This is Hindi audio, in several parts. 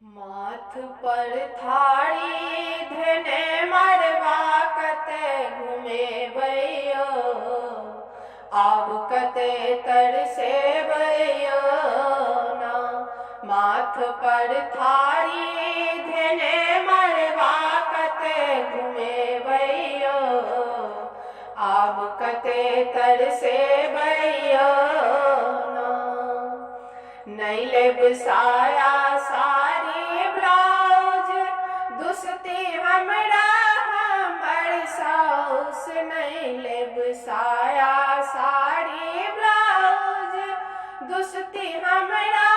माथ पर थारी धने मरवा कते घूमे भैयो, आब कते तरसे भैयो ना। माथ पर थारी धने मरवा कते घूमे भैयो, आब कते तरसे भैयो ना। नहीं लेब साया साड़ी ब्लाउज दुसती हमरा हमर साउस। नहीं लेब साया साड़ी ब्लाउज दुसती हमरा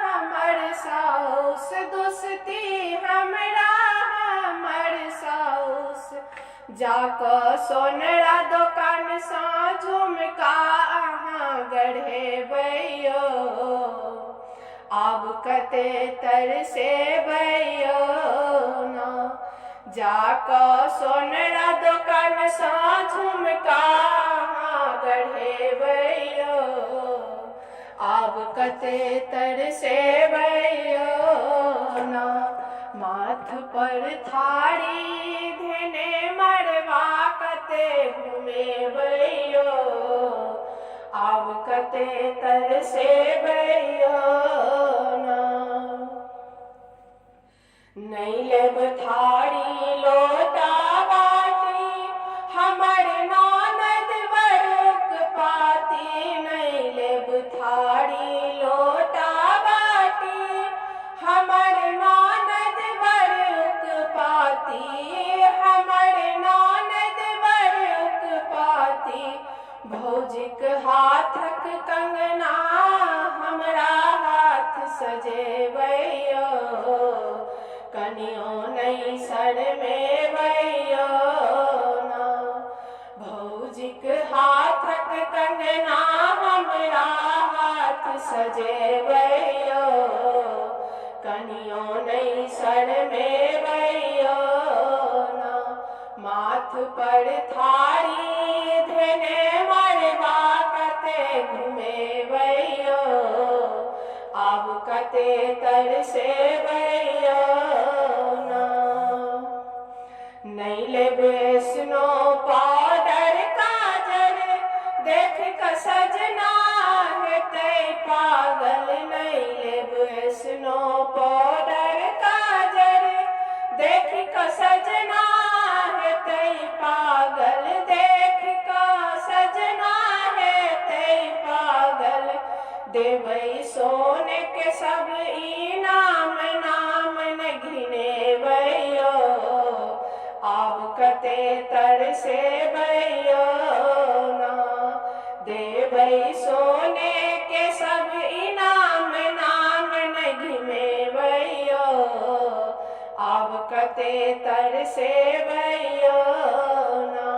हमर साउस। दुसती हमरा हमर साउस। जाकऽ सोनरा दोकान सँ झुमका अहाँ गढ़ेबैयो, आब कते तरसे भैयो ना। जाकऽ सोनरा दोकान सँ झुमका अहाँ गढ़ेबैयो, आब कते तरसे भैयो ना। माथ पर थारी धने मरवा कते घुमेबैयो, आब कते तरसे भैयो ना। नहीं लेब थारी लोटा बाटी हमर ननद बड़ुक पाती। नहीं लेब थारी लोटा बाटी हमर ननद बड़ुक पाती। हमर ननद बड़ुक पाती। भौजीक हाथक कंगना हमरा हाथ सजेबैयो, कनियो नहीं शरमे भैयो ना। भौजीक हाथक कंगना हमरा हाथ सजेबैयो, कनियो नहीं शरमे भैयो ना। माथ पर थारी धने मरवा कते घुमेबैयो, आब कते तरसे भैयो ना। नहीं लेब स्नो पाउडर काजल देख कऽ सजना हेतै पागल। नहीं लेब स्नो पाउडर काजल देख कऽ सजना हेतै पागल। देख कऽ सजना हेतै पागल। देबै सोने के सब इनाम नाम न घिनेबैयो, आब कते तरसे भैयो ना। देबै सोने के सब इनाम नाम न घिनेबैयो, आब कते तरसे भैयो ना।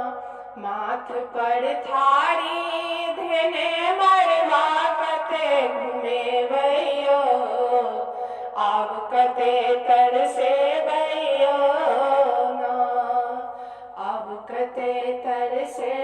माथ पर थारी धने मरवा कते घुमेबैयो, आब कते तरसे भैयो ना। आब कते तरसे